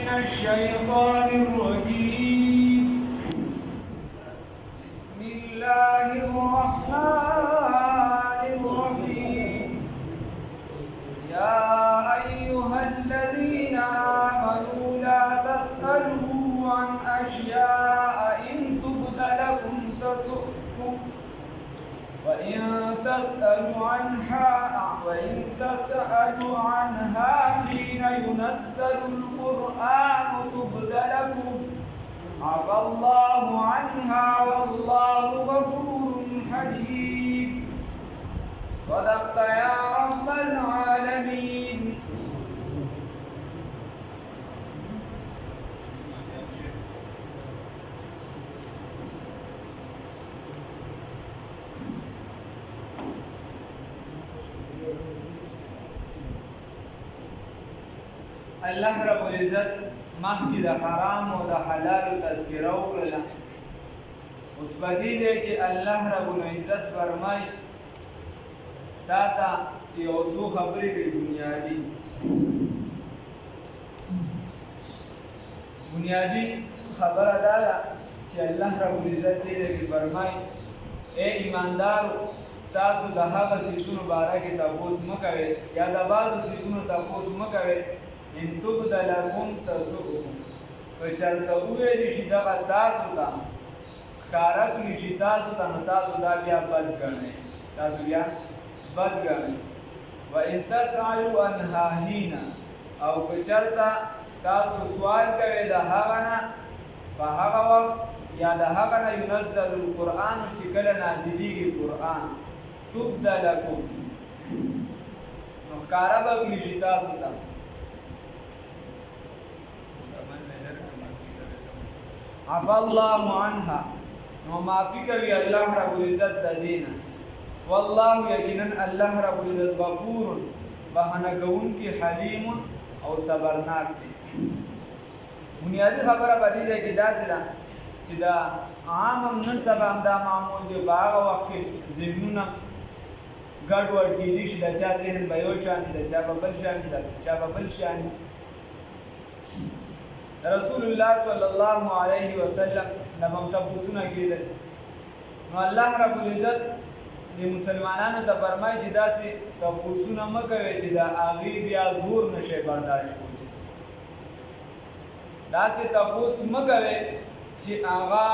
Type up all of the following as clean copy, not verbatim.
من الشيطان الرجيم. بسم الله الرحمن الرحيم. يا أيها الذين آمنوا لا تسألوا عن أشياء إن تبد لكم تسؤكم وإن تسألوا عنها حين ينزل القرآن تبد لكم عفى الله عنها والله غفور حليم. صدقت يا رب العالمين. الله رب العزت مخکې د حرام او د حلال تذکره وکړه. اوس په دې ځای کې الله رب العزت فرمایي تا ته یو څو خبرې دي بنیادي خبره دا ده چې الله رب العزت دې ځای کې فرمایي اے ایماندارو تاسو د هغه څیزونو باره کې تپوس مه کوئ یا د بعضو څیزونو تپوس مه کوئ ان تبد لکم تسؤکم که چېرته وویلي شي دغه تاسو ته ښکاره کړي شي تاسو ته نو تاسو دا بیا بد ګڼئ وان تسألوا عنها حین او که چېرته تاسو سوال کوئ د هغه نه په هغه وخت یا د هغه نه ينزل القرآن چې کله نازلېږي قرآن تبد لکم نو ښکاره به کړي شي تاسو ته عفى الله عنها نو معافی کوي الله رب العزت د دینه والله یقینا الله رب العزت غفور بهانه کوونکی حلیم او صبرناک دی. بنیادی خبره په دې ځای کې داسې ده چې دا عام نن سبا هم دا معمول دی په هغه وخت کې ذهنونه ګډوډ کېدي چې د چا ذهن به یو شان د چا به بل شان د چا به بل شان. رسول الله صلی الله علیه وسلم نبم تپوسونه کېدل نو الله رب العزت د مسلمانانو ته فرمایي چې داسې تپوسونه مه کوئ چې د هغې بیا زور نشئ برداشت کولی. داسې تپوس مه کوئ چې هغه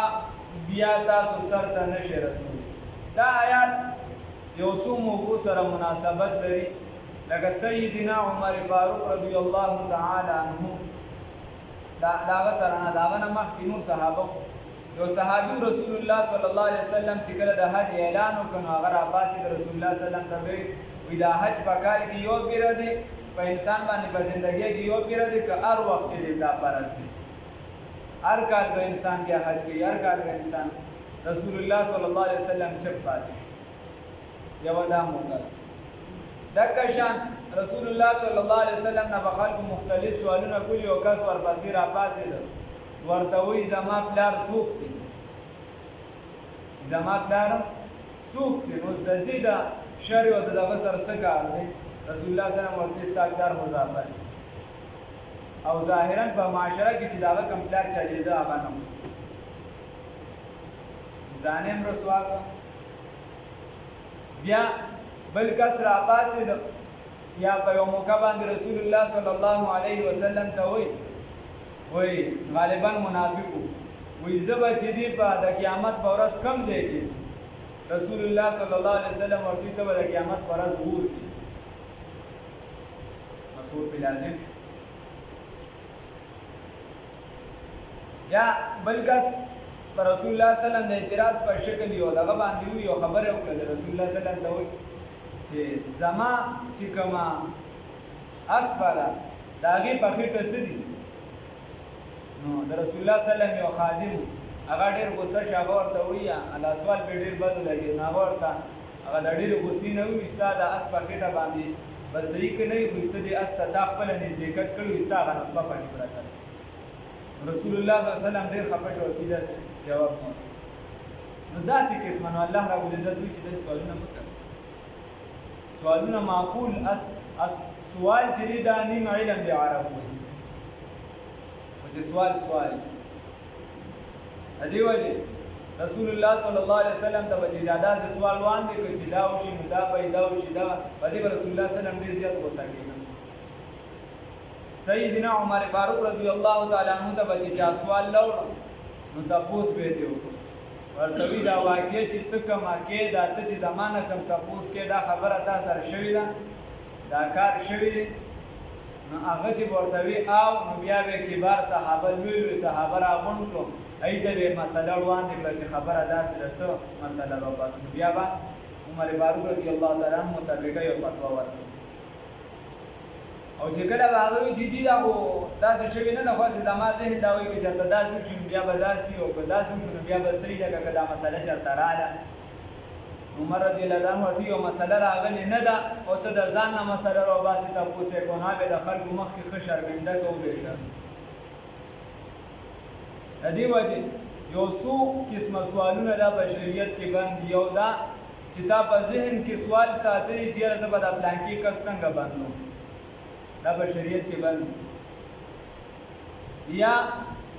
بیا تاسو سر ته نشئ رسولی. دا آیات یو څو موضوع سره مناسبت لري لکه سیدنا عمر فاروق رضی الله تعالی عنه داغه سره نه داغه نه مخکې نور صحابه یو صحابي رسول الله صلی الله علیه وسلم چې کله د حج اعلان وکړ نو هغه راپاسې د رسول الله صلی الله علیه وسلم ته وی دا حج په کال کې یو پیره دی په انسان باندې په زندګۍ کې یو پیره دی که هر وخت چې دی دا فرض دی هر کال به انسان بیا حج کوي هر کال به انسان رسول الله صلی الله علیه وسلم چپ پاتې یوه دا موقع دکه شان رسول الله صلی الله علیه وسلم نه به خلکو مختلف سوالونه کوي او کس ورپسې راپاسېده ورته وایي زما پلار څوک دی نو د دې د شر او د دغه سره څه کار دی رسول الله صلی الله علیه وسلم ورته ستا پلار مضافر او ظاهرا په معاشره کې چې د هغه کوم پلار چلېده هغه نه ځان یې هم رسوا کړه. بیا بل کس راپاسېده یا په یو موقع باندې رسول الله صلی الله علیه وسلم ته وایي غالبا منافق وایي زه به چې دی په د قیامت په ورځ کم ځای کې رسول الله صلی الله علیه وسلم ورته ته به د قیامت په ورځ غور کړي مسعود پې لازم یا بل کس پر رسول الله صلی الله علیه وسلم د اعتراض په شکل یو دغه باندې یو خبره وکړه د رسول الله صلی الله علیه وسلم ته وایي چې زما چې کومه اسفله د هغې په خېټه څه دي نو د رسول الله صلی الله علیه وسلم یو خادم هغه ډېر غوسه شو هغه ورته وایي الله سوال پرې ډېر بد ولګېد نو هغه ورته هغه د ډېرې غوسې نه وایي ستا د اس په خېټه باندې به صحیح که نه وي خو ته دې اس ته دا خپله نزدېکت کړی وي ستا هغه نطفه پکې پرته ده. رسول الله صلی الله علیه وسلم ډېر خفه شو ورته داسې جواب نه نو داسې قسمه نو الله رب العزت وایي چې داسې سوالونه مه کوه سوالونه معقول سوال چې دی دا نیم علم دی عرب وایي چې سوال دې وجه رسول الله صلی الله علیه وسلم ته چې اجازه سے سوال وړاندې کړ چې دا وشي نو دا پیدا وشي دا په دې رسول الله صلی الله علیه وسلم ډیر زیات غوسه کېده. سیدنا عمر فاروق رضی الله تعالی عنہ ته چې چا سوال لوړ نو تاسو به دی ورته وی دا واقعي چې تکما کې دا ته چې زمانہ کم تاسو کې دا خبره تاسو سره شوې ده دا کار شوی نو هغه چې ورته وی او نو بیا به کبار صحابه لوی صحابه راغونډ کړو ایته به مسله وړاندې کړه چې خبره داسې ده څه مسله به پس بیا به عمر فاروق رضی الله تعالی عنہ مطابق یو فتوا ورکړه او چې کله هغه وی چې دا خو تاسو شوی نه ده خو زما ذهن دا وایي چې ته داسې شون بیا به داسې او که داسې شون بیا به صحیح لګه کدا مسله چرته رااله عمر رضی الله عنه ورته یو مسله راغلی نه ده او ته د ځان نه مسله راوباسې تاسو یې کو نه به د خلکو مخ کې ښه شرمنده کولی شه د دې وجې یو څو قسمه سوالونه دا په شریعت کې بند یو دا چې تا په ذهن کې سوال ساتلی چې یاره زه به د پلانکي کس څنګه بندوم دا په شریعت کې بند یا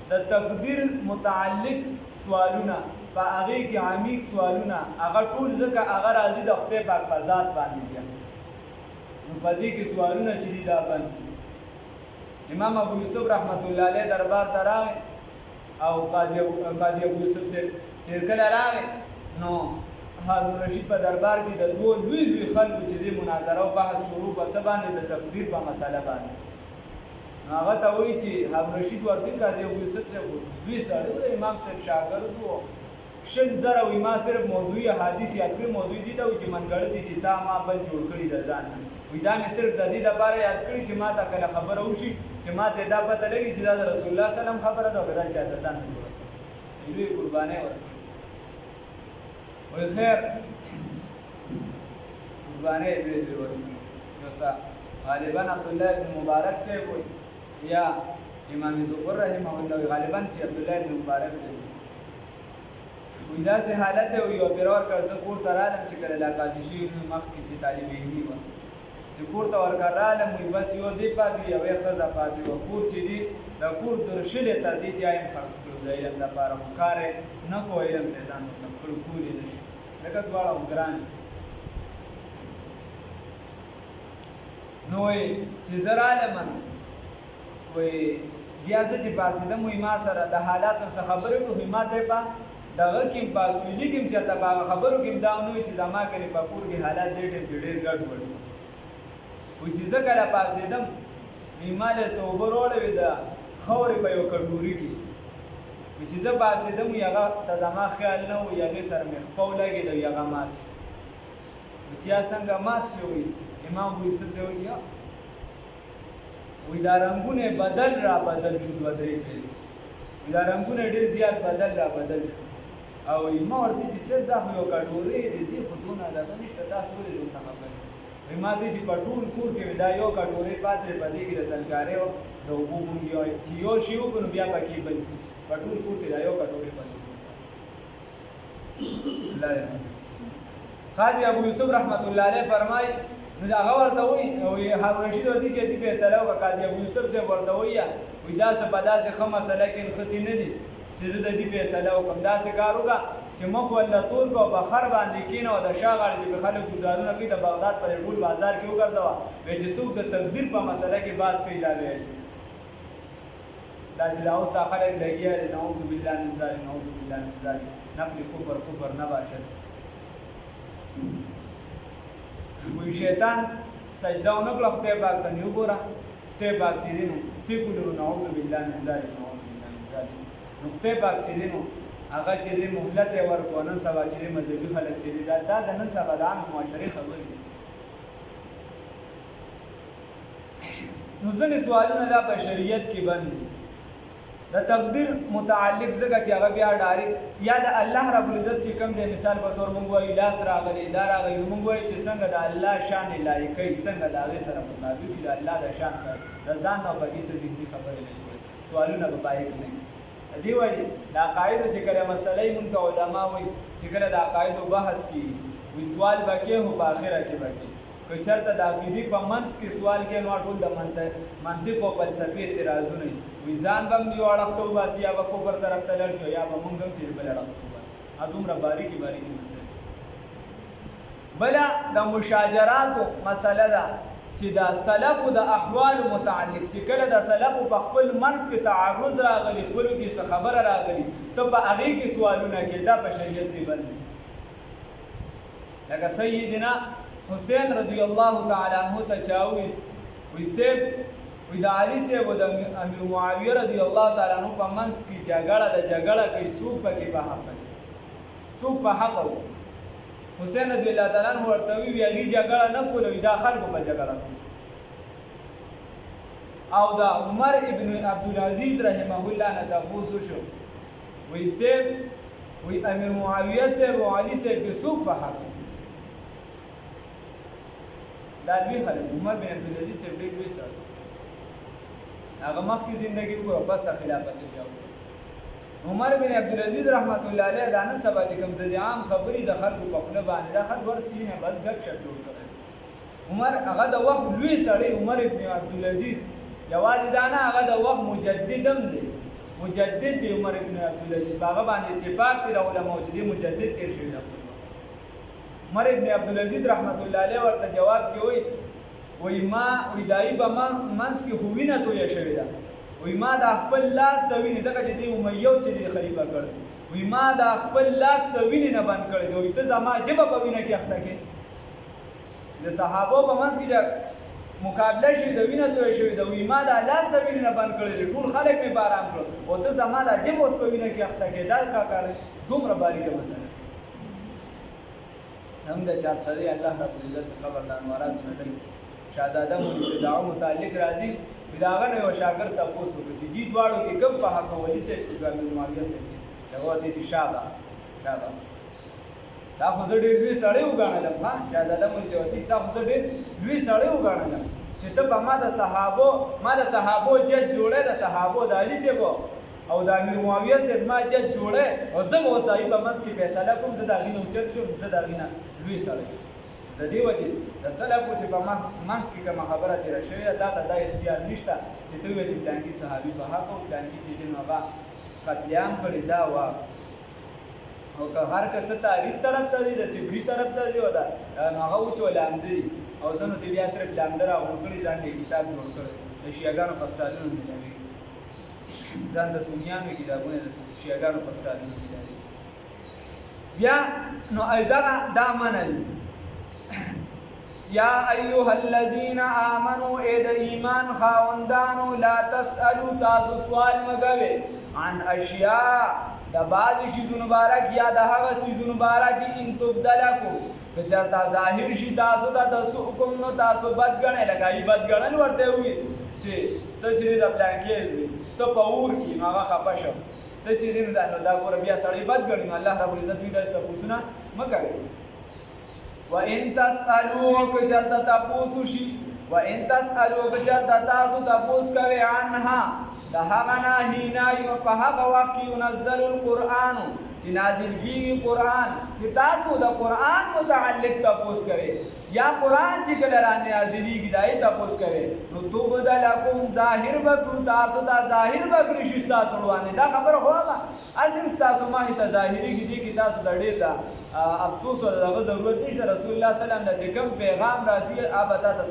د تقدیر متعلق سوالونه په هغې کې عمیق سوالونه هغه ټول ځکه هغه راځي د خدای پاک په ذات باندې بیا نو په دې کې سوالونه چې دي دا بند امام ابو یوسف رحمت الله علیه دربار ته راغی او قاضي ابو یوسف چې کله راغی نو هارون رشید په دربار کې د دوه لوی خلکو چې د مناظره او بحث شروع په څه باندې د تقدیر په مسله باندې هغه ته وایي چې هارون رشید ورته قاضي ابو یوسف چې دوی سره د امام صاحب شاګرد وو شل زره وي ما صرف موضوعي حدیث یاد کړی موضوعي دي ته چې منګړ دي چې تا ما بل جوړ کړی د ځان وي دا مې صرف د دې لپاره یاد کړی چې ما ته کله خبره وشي چې ما ته دا پته لګي چې دا د رسول الله صلی الله علیه وسلم خبره ده او دا چې د ځان جوړ کړی دوی قرباني ورکړي وي خیر قرباني دوی ورکړي نو غالبا عبد الله بن مبارک سے وي یا امام زهر رحمه الله غالبا چې عبد الله بن مبارک سے وي دا سه حالت دی یو پیرور کړه کور ته رالم چې کله لا قاضي شي مخ کې چې طالب علمي و چې کور ته ورکړالم وي بس یو دی پاتې یو خزه پاتې و کور چې دی دا کور درشلې ته دی چې ایم خرڅ کړو د علم لپاره کار نه کوی علم ته ځان خپل کولې نشي لکه دواړه ګران نو چې زرا علم وي بیا چې پاسیدم وي ما سره د حالاتو څخه خبرې کوم ما ته په دغه کې پاسویلی کې چې تا خبرو کې دا نو چې زما کې په کور کې حالات ډېر ګډ وډ و چې زه کله پاسیدم ایماله صوبروړې وې دا خورې په یو کټوري کې چې زه پاسیدم یغه ته زما خیال نه و یغه سره مخ په لګې دا یغه مات چې څنګه مات شوی امام ابو یوسف ته وایي وې دا رنگونه بدل شو بدرې کړي دا رنگونه ډېر زیات بدل شو او ما ورته چې څه دا یو کټوري دې خودونه دا نشته تاسو ولې دوه خبرې ما دې چې پټول کور کې دا یو کټوري پاتې پدې کې د تلکارې او د وګو مونږ چې یو شی وکړو بیا پکې بل پټول کور کې دا یو کټوري پاتې الله قاضي ابو یوسف رحمت الله علیه فرمای نو هغه ورته وی او هارون رشید ورته چې دې فیصله وکړه قاضي ابو یوسف سے ورته وی وی دا څه پداسه خمه مسله کې ختی نه دي چې زه د دې فیصله وکم دا څه کار وکړه چې مخ ولا تور کو بخر باندې کینو د شاغړ دي په خلک گزارونه کې د بغداد پر ټول بازار کې وګرځوا به چې څوک د تقدیر په مسله کې باز کوي دا وی دا چې اوس د خلک لګیا دي نعوذ بالله من ذلک نعوذ بالله من ذلک نقل کفر نه باشد وی شیطان سجده ونکړه خدای پاک ته نیو ګوره خدای پاک چې دی نو سیکولر نعوذ بالله من ذلک نعوذ بالله من ذلک نو خدای پاک چې دی نو هغه چې دی مهلت یې ورکړو نن سبا چې دی مذهبي خلک چې دی دا د نن سبا د عام معاشرې خبرې دي نو ځینې سوالونه دا په شریعت کې بند دي د تقدیر متعلق ځکه چې هغه بیا ډایرکټ یا د الله رب العزت چې کوم دی مثال په تور مونږ وایو لاس راغلی دا راغلی نو مونږ وایو چې څنګه د الله شان لایقي څنګه د هغې سره مطابق د الله د شان سره د ځان نه بګې ته ذهني خبرې نه کوي سوالونه به پای کې نه دې وایي د عقایدو چې کله مسلې مونږ ته علما وایي چې کله د عقایدو بحث کېږي وایي سوال به کې هو په آخره کې به کې که که چېرته د عقیدې په منځ کې سوال کوي نو ټول د منطق او فلسفې اعتراضونه وي ځان به هم یو اړخ ته وباسي یا به کفر طرف ته لاړ شو یا به مونږ هم چې بل اړخ ته وباسي دومره باریکې مسله بله د مشاجراتو مسله ده چې د سلفو د احوالو متعلق چې کله د سلفو په خپل منځ کې تعارض راغلی خپلو کې څه خبره راغلی ته په هغې کې سوالونه کې دا په شریعت کې بند دي لکه سیدنا حسین رضی الله تعالی عنه ته چا وویست وی صاحب وی د علي صاحب او د امیر معاویه رضی الله تعالی عنه په منځ کې جګړه کوي څوک پکې په حق دی څوک په حق و حسین رضی الله تعالی عنہ ورته وی هغې جګړه نه کوله وي دا خلکو به جګړه کوي او دا عمر ابن عبدالعزیز رحمه الله نه تپوس وشو وی صاحب وی امیر معاویه صاحب او علي صاحب کې څوک په حق دی دا لوی خلک عمر بن عبدالعزیز صاحب ډېر لوی سړی هغه مخکې زندګي وکړه پس د خلافت یې بیا عمر بن عبدالعزیز رحمت الله علیه دا نن سبا چې کوم څه دي عام خبرې د خلکو په خوله باندې دا خلک ورسي نه بس ګپ شپ جوړ کړی عمر هغه د وخت لوی سړی عمر بن عبدالعزیز یوازې دا نه هغه د وخت مجدد هم دی مجدد دی عمر بن عبدالعزیز په هغه باندې اتفاق دی د علماو چې دی مجدد تېر شوی دی عمر بن عبدالعزیز رحمت الله علیه ورته جواب کې وایي ما وایي دایي په منځ کې خو وینه تویه شوې ده وی ما د خپل لاس د وینې ځکه چې دی امیو چې دی خلیفه کړ وی ما د خپل لاس د وینې نه بند کړی دی وی ته زما ژبه په وینه کې اخته کې د صحابو په منځ کې مقابله شوې د وینه تویه شوې ده وی ما د لاس د وینې نه بند کړی دی ټول خلک مې په ارام کړل او ته زما د ژبه اوس په وینه کې اخته کې دا کا کار دومره باریکه مسله هم د چار سړی الله رب العزت قبر د انوارات نه دی شهزاده مولوي دعا متعلق راځي دا هغه نه یو شاګرد تپوس وکړي چې دې دواړو کې کوم په حق ولي صاحب کې امیر معاویه صاحب کې هغه ورته ویل شاباس دا خو زه ډېر لوی سړی وګڼلم ها شهزاده مولوي صاحب ورته دا خو زه ډېر لوی سړی وګڼلم چې ته په ما د صحابو جج جوړی د صحابو د علي صاحب او د امیر معاویه صاحب ما جج جوړی او زه به اوس د هغې په منځ کې فیصله کوم زه د هغې نه اوچت شوم زه د هغې نه لوی سړی د دې وجې د سلفو چې په منځ کې کومه خبره تېره شوې ده تا ته دا اختیار نشته چې ته ووایې چې پلانکي صحابي په حق او پلانکي چې دی نو هغه قتلیام کړي دا وه او که هر که ته تاریخ طرف ته ځي د طبري طرف ته ځي او دا نو هغه وچو لامده دي او ځنو ته بیا صرف لامده راغونډ کړي ځان یې کتاب جوړ کړی د شیعګانو په ستالونو میلاوي ځان د سنیانو کتابونه د شیعګانو په ستالونو میلاوي بیا نو دا منل یا ایها الذین آمنوا اے د ایمان خاوندانو لا تسألوا تاسو سوال مګوئ عن اشیاء د بعض شیزونو باره کې یا د هغه څیزونو باره کې ان تبد لکم که چېرته ظاهر شي تاسو ته د سؤکم نو تاسو بد ګڼئ لکه ای بد ګڼل ورته وویل چې ته چې دی د پلانکې زوی ته په اور کې نو هغه خفه شه ته چې دی نو دا ګوره بیا سړی بد ګڼي نو الله رب العزت وایي داسې تپوسونه مه کوئ وَإِن تَسْأَلُوا كَجَرْتَ تَپوسُشي وَإِن تَسْأَلُوا كَجَرْتَ تَاسُ تَپوس کوي عنها د هغه نه هینا یو په هغه وخت کې ينزل القرآن چې نازل کیږي قرآن چې تاسو د قرآن متعلق تپوس کوي یا قرآن چې کله را نازلېږي دا یې تپوس کوي نو تبد لکم ظاهر وکړو تاسو ته ظاهر وکړي شي ستاسو وړاندې دا خبره خو هغه اصل ستاسو مخې ته ظاهرېږي دې کې تاسو د ډېر افسوس او دغه ضرورت نشته رسول الله صلی الله علیه وسلم چې کوم پیغام راځي هغه به تاسو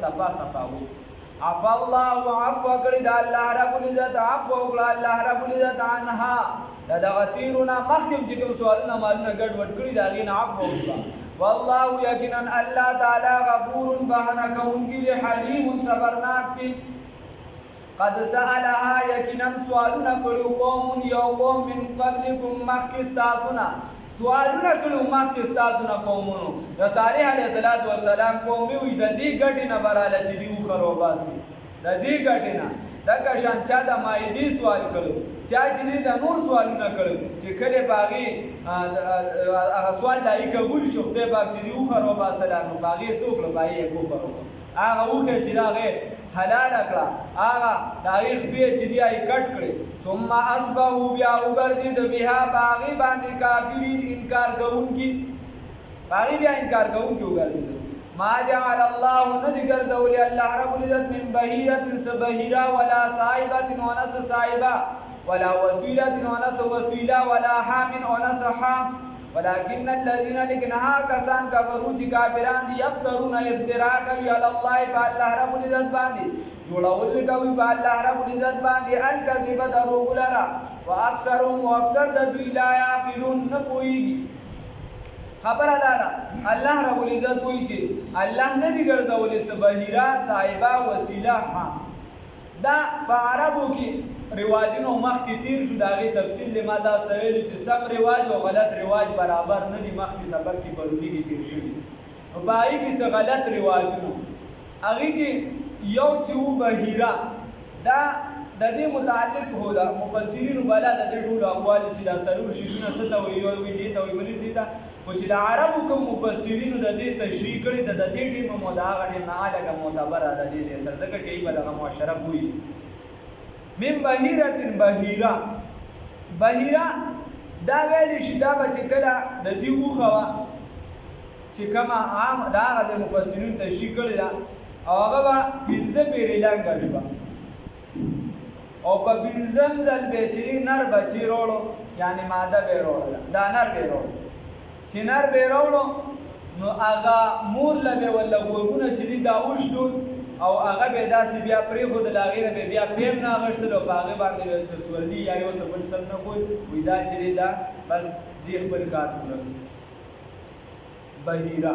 صفا وایي عفا الله عفو کړی دا الله رب العزت عفو وکړه الله رب العزت عنها دا دغه تیرونه مخکې چې کوم سوالونه مالونه ګډ وډ کړي د هغې نه عفو وکړه والله یقینا الله تعالی غفور بخښنه کوونکی دی حلیم صبرناک دی قد سألها یقینا سوالونه کړي قوم یو قوم من قبلکم مخکې ستاسو نه سوالونه کړي مخکې ستاسو نه قومونو د صالح علیه السلام قوم وي د دې ګټې نه براله چې دی وخر وباسي د دې ګټې نه دغه شان چا د مایدې سوال کړو چا چې د نور سوالونه کړو چې کله باغې هغه سوال دای قبول شو خدای پاک چې دی وخر وباسه نو باغې څوک له باغې کوپر هغه وخر چې هغه حلال کړه هغه تاریخ به چې دی ای کټ کړي ثم اصبحوا بیا وګرځید بها باغې باندې کافرین انکار کوونکی باغې بیا انکار کوونکی وګرځید ما جعل الله ندگر ذولی اللہ رب العزت من بحیرت سبحیرہ ولا صاحبت ونس صاحبہ ولا وسیلت ونس وسیلہ ولا حام ونس حام ولكن الذين لكنها كسان كفروا كافران يفترون افتراء كبي على الله بالله رب العزت باندې جوړول کوي بالله رب العزت باندې الكذب دروغ لرا واكثرهم واكثر د دوی لا يعقلون نه پويږي خبره ده الله رب العزت وایي چې الله نه دی ګرځولې سبحیرا صاحبہ وسیله دا په عربو کې رواجونو مخکې تیر شو د هغې تفصیل دی ما دا سویلي چې سم رواج او غلط رواج برابر نه دي مخکې سبق کې پروني کې تیر شوي نو په هغې کې څه غلط رواجونو هغې کې یو چې و بحیره دا د دې متعلق هو دا مفسرینو بلا د دې ټولو اقوال چې دا څلور شیزونه څه ته وایي یو وایي دې ته وایي بلې دې ته خو چې د عربو کوم مفسرینو د دې تشریح کړې ده د دې ټیمه مو د هغه ټیم نه لږه معتبره ده د دې سره ځکه چې یې به دغه معاشره بوي من بحیرة بحیره بحیره دا ویلی شي دا به چې کله د دې اوښه وه چې کومه عام د هغه د مفسرینو تشریح کړې ده او هغه به پنځه پیرې لنګه شوه او په پنځم ځل به چې نر بچی راوړو یعنې ماده به یې راوړله دا نر به یې راوړو چې نر به یې راوړو نو هغه مور له به ورله غوږونه چې دي دا وشلول او هغه به یې داسې بیا پرېښودل هغې نه به بیا پیم نه اخیستل او په هغې باندې به څه سورلي یا یو څه بل څه نه کوي وایي دا چې دی دا بس دې خپل کار پوره بحیره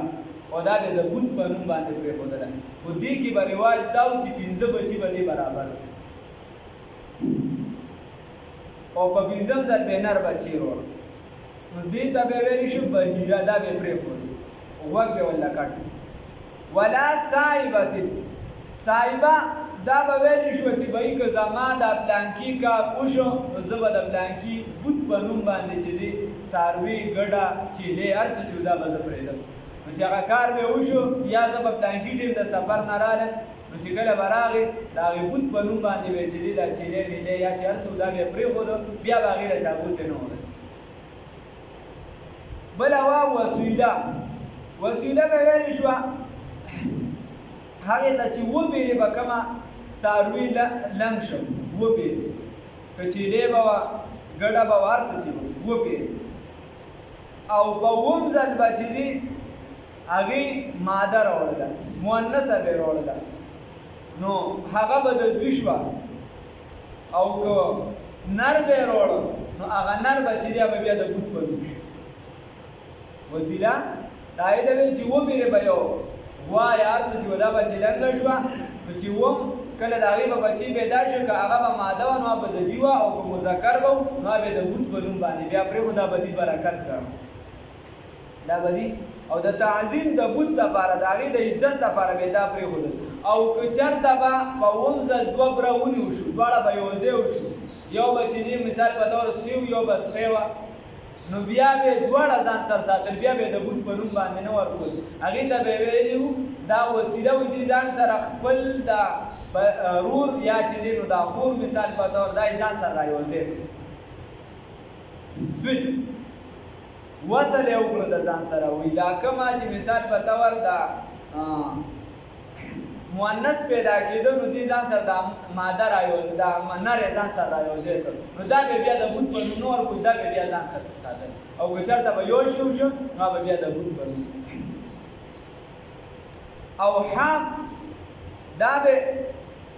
او دا به د بوت په نوم باندې پرېښودله خو دې کې به رواج دا و چې پنځه بچي به دې برابر او په پنځم ځل به نر بچی راوړ نو دې ته به ویلی شو بحیره دا به پرېښود غوږ به ورله کټ ولا صاحبة صاحبه دا به ویلی شو چې بهی که زما د پلانکي کار وشو نو زه به د پلانکي بوت په نوم باندې چې دی څاروي ګډه چیلې هر څه چې دا به زه پرېږدم نو چې هغه کار به وشو یا زه به پلانکي ټیم د سفر نه رالم نو چې کله به راغې د هغې بوت په نوم باندې به چې دی دا چیلې میلې یا چې هر څه دا به یې پرېښودو بیا به هغې له چا بوت یې نه وړل بله وه وسیله وسیله به ویلې شوه هغې ته چې وپېرې به کومه څاروي لنګ شم وپېرې که چیلې به وه ګډه به وه هر څه چې به وپېرې او په اووم ځل به چې دي هغې ماده راوړله مؤنثه به یې راوړله نو هغه به د دوی شوه او که نر به یې راوړه نو هغه نر به چې دی به بیا د بوت په نوم شي وسیله د هغې ته وایي چې وپېرې به یو غوا یا هر څه چې وه دا به چې لنګه شوه نو چې وم کله د هغې به بچی پیدا شو که هغه به ماده وه نو به د دي وه او که مذکر به و نو به د بوت په نوم باندې بیا پرېښو دا به دي برکت کړه دا به دي او د تعظیم د بوت دپاره د هغې د عزت دپاره به یې دا پرېښودل او که چېرته به په اووم ځل دوه بره ونیو شو دواړه به یو ځای وشو یو به چې دې مثال په طور سیو یو به سپی وه نو بیا به یې دواړه ځان سر ساتل بیا به یې د بوت په نوم باندې نه ورکول هغې ته به یې ویلي وو دا وسیله وي دې ځان سره خپل د رور یا چې دی نو دا خور مثال په طور دا یې ځان سره را یوځای سویل وصل یې وکړو د ځان سره وایي دا کومه چې مثال په طور دا مؤنث پیدا کېده نو دې ځان سره دا ماده دا نر یې ځان سره را یوځای کړ نو دا به بیا د بوت په نوم نه ورکړو دا به بیا ځان سره ساتل او که چېرته به یو شی وشو نو به بیا د بوت په نوم او حام دا به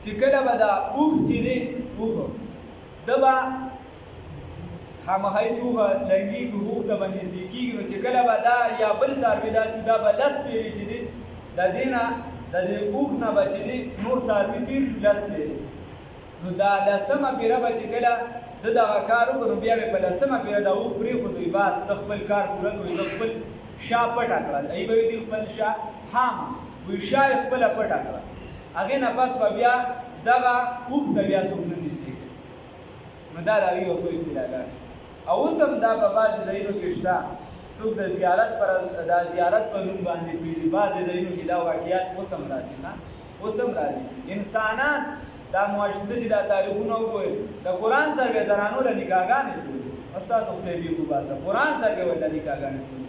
چې کله به دا اوښ چې دی اوښه ده به خامخایي چې اوښه لنګېږي اوښ ته به نږدې کېږي نو چې کله به دا یا بل څاروي داسې دا به لس پیرې چې دی د دې نه د دې اوښ نه به چې دی نور څاروي تېر شو لس پیرې نو دا لسمه پیره به چې کله ده دغه کار وکړو نو بیا به په لسمه پیره دا اوښ پرېښودوی بس ته خپل کار پوره کوي ته خپل شا پټه کړه ای به دې خپل شا حامه وایي شا یې خپله پټه کړه هغې نه پس به بیا دغه اوښ ته بیا څوک نه نږدې کوي نو دا د هغې یو څو اصطلاحګانې او اوس هم دا په بعضې ځایونو کې شته څوک د زیارت په نوم باندې پرېږدي بعضې ځایونو کې دا واقعیات اوس هم راځي اوس هم راځي انسانان دا معاشرته چې دا تاریخونه وګورئ د قرآن سره به زنانو له نکاحګانې کړي ستاسو خدای بېخ وباسه قرآن سره به ورته نکاحګانې کړي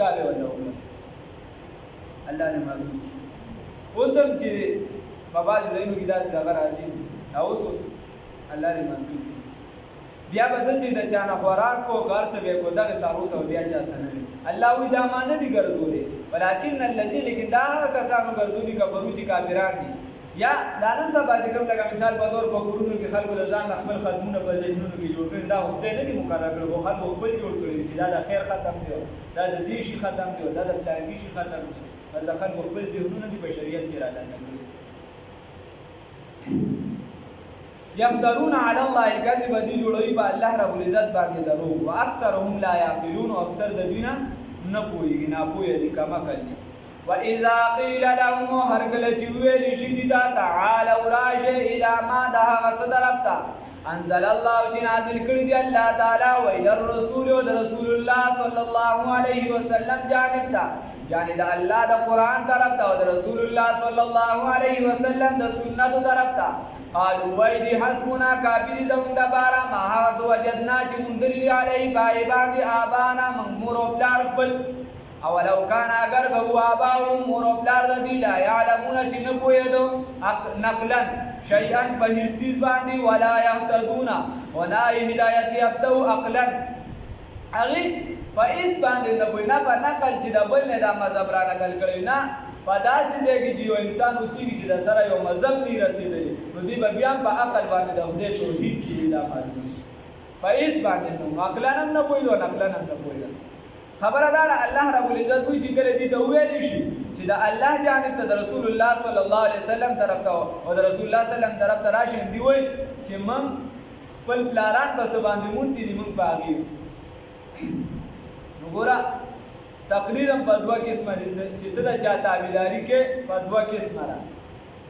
کاله ولا وکړه الله نه معلوم اوسم چې په بعض ځایونو کې داسې هغه راځي او اوس الله نه معلوم بیا به د چې د چا نه خوراک کو کار څه به کو دغه سارو ته بیا چا سره الله وی دا مان دي ګرځولې ولکن الذي لیکن دا هغه کسانو ګرځولي کفرو چې کافران دي یا دا نه سبا چې کوم لکه مثال په تور په کورونو کې خلکو د ځان خپل خدمونه په ذهنونو کې جوړ کړي دا خدای نه دي مقرر کړو خلکو خپل جوړ کړي چې دا د خیر ختم دی دا د دې شي ختم دی دا د پلانګي شي ختم دی دا خلکو خپل ذهنونه دي په شریعت کې را لاندې کړی یفترون علی الله الکذب دی جوړوي په الله رب العزت باندې درو واکثرهم لا یعقلون او اکثر د دوی نه پوهیږي نه پوهه دي کما کوي واذا قيل لهم هر کله چې ویل شي دي دا تعالوا راجع الى ما ده غصدربتا انزل الله چې نازل کړی دی الله تعالی و الى الرسول او رسول الله صلی الله علیه وسلم جانب ته یعنی د الله د قران طرف ته او د رسول الله صلی الله علیه وسلم د سنت طرف ته قالوا ويدي حسبنا كافر زمون د بارا ما هاس وجدنا چې مندلی علی بای باندې آبانا مغمور بلار خپل اولو کان اگر به آباهم مور بلار د دی لا يعلمون چې نه پوهېدو نقلا شیئا په هیڅ باندې ولا يهتدون ولا هدایت یبتو عقلا اغي په هیڅ باندې نه پوهې نه په نقل چې د بل نه د مذهب را نقل کړی نه په داسې ځای کې چې یو انسان اوسېږي چې د سره یو مذهب نه رسېدلی نو دوی به بیا په عقل باندې د خدای توحید چې دا معلوم په هیڅ باندې نو عقلا هم نه پوهېدو نقلا هم نه پوهېدل خبره ده الله رب العزت وی چې کله دې ته ویل شي چې د الله جانب ته د رسول الله صلی الله علیه وسلم طرف ته او د رسول الله صلی الله علیه وسلم طرف ته راشي دی وای چې من خپل پلاران په سبا باندې مونږ دي موږ پاږي وګوره تقلید هم په دوه قسمه دي چې ته د چا تابعداري کې په دوه قسمه را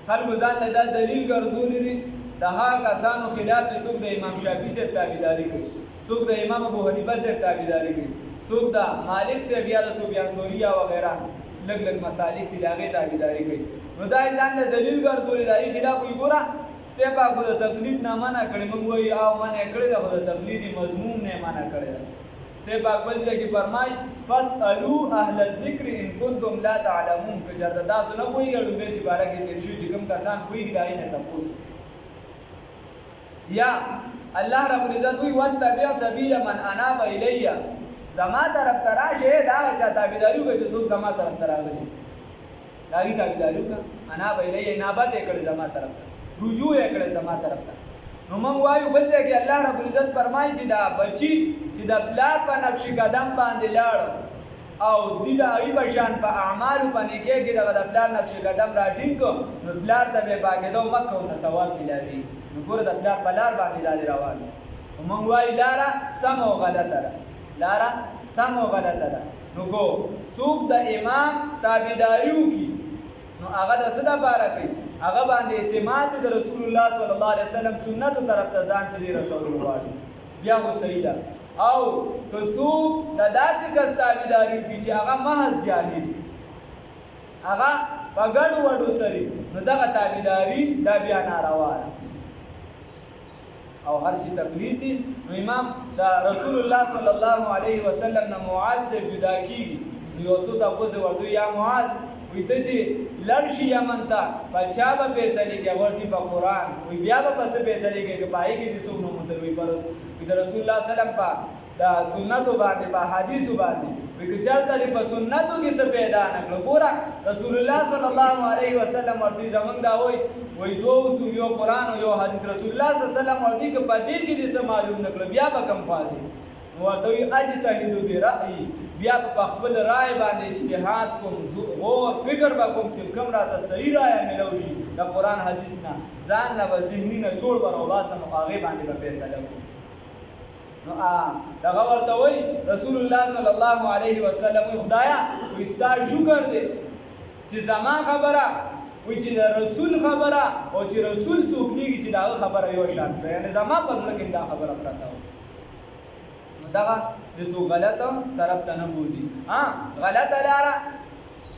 خلکو ځان له دا دلیل ګرځولي دي د هغه کسانو خلاف چې څوک د امام شافعي سره تابعداري کوي څوک د امام ابو حنیفه سره تابعداري کوي څوک د مالک سے بیا د سفیان ثوری او وغیرہ لګ لګ مسالک دي هغه تابعداري کوي نو دا ځان له دلیل ګرځولي دای خلاف وي ګوره ته په ګوره تقلید نه معنا کړي موږ وایي او معنا کړي دا خو د تقلیدي مضمون نه معنا کړي ته په بل ځای کې فرمای فاسالو اهل الذکر ان کنتم لا تعلمون که چېرته تاسو نه پوهېږئ به چې باره کې تیر شوي چې کوم کسان پوهېږي د هغې نه تپوس یا الله رب العزت وایي واتبع سبیل من اناب الی زما طرف ته راشه د هغه چا تابعداري وکړه چې څوک زما طرف ته راغلي د هغې تابعداري وکړه اناب الی انابت یې کړې زما طرف ته رجوع یې کړې زما طرف ته نو موږ وایو بل ځای کې الله رب العزت فرمایي چې دا بچي چې د پلار په نقش قدم باندې لاړ او د هغې په شان په اعمالو په نیکۍ کې دغه د پلار نقش قدم راټینګ کړو نو پلار ته بې پاکېدو مه کوو نه ثواب میلاوي نو ګوره د پلار په لار باندې دا دی روان نو موږ وایو لاره سمه او غلطه ده لاره سمه او غلطه ده نو ګو څوک د امام تابعداري وکړي نو هغه د څه دپاره کوي هغه باندې اعتماد د رسول الله صلی الله علیه وسلم سنتو طرف ته ځان چې رسول غواړي بیا خو صحیح ده او که څوک د داسې کس تابعداري وکړي چې هغه محض جاهل هغه په ګډو وډو سره نو دغه تابعداري دا بیا ناروا ده او هر چې تقلید دي نو امام د رسول الله صلی الله علیه وسلم نه معاذ سے جدا کیږي یو څو تاسو ورته یا معاذ وی ته چې لړ شي یمن ته په چا به فیصلې کوي ورته په قرآن وی بیا به پسې فیصلې کوي که پای کې چې څوک نو مونږ وی پر د رسول الله سلام په د سنتو باندې په حدیثو باندې وی که چېرته په سنتو کې څه پیدا نه کړو ګوره رسول الله صلی الله علیه وسلم ورته زمونږ دا وی دو اصول یو قرآن او یو حدیث رسول الله صلی الله علیه وسلم ورته که په دې کې دې څه معلوم نه کړو بیا به کم فاضي نو ورته وی اجتهدوا برأیي بیا په خپل رائے باندې اجتهاد کوم غور فکر به کوم چې کوم راته صحیح رائے ملو شي د قرآن حدیث نه ځان نه به ذهني نه جوړ به راوباسم او هغې باندې به فیصله کوم نو دغه ورته وایي رسول الله صلی الله علیه وسلم وایي خدایه وایي ستا شکر دی چې زما خبره وایي چې د رسول خبره او چې رسول څوک لیږي چې د هغه خبره یو شان شوه یعنې زما په زړه کې دا خبره پرته وه دغه د څو غلطه طرف ته نه بوځي غلطه لاره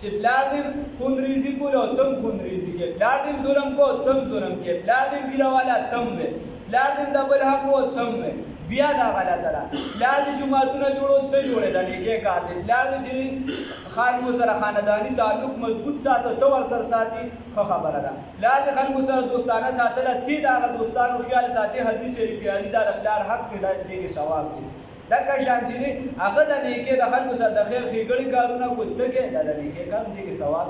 چې پلار دې خونریزي کول او تم خونریزي کې پلار دې ظلم کو تم ظلم کې پلار دې بیره والا تم وې پلار دې د بل حق او تم وې بیا دا غلطه ده. پلار دې جوماتونه جوړول ته جوړې د نیکۍ کار دی. پلار دې چې خلکو سره خانداني تعلق مضبوط ساته ته ورسره ساتي ښه خبره ده. پلار دې خلکو سره دوستانه ساتله ته د هغه دوستانو خیال ساتي. حدیث شریف کې راځي دا د پلار حق دی دې کې ثواب دی. دغه شان چې هغه د نیکۍ د خلکو سره د خیر ښېګړې کارونه کوي ته کې دا د نیکۍ کار دې کې ثواب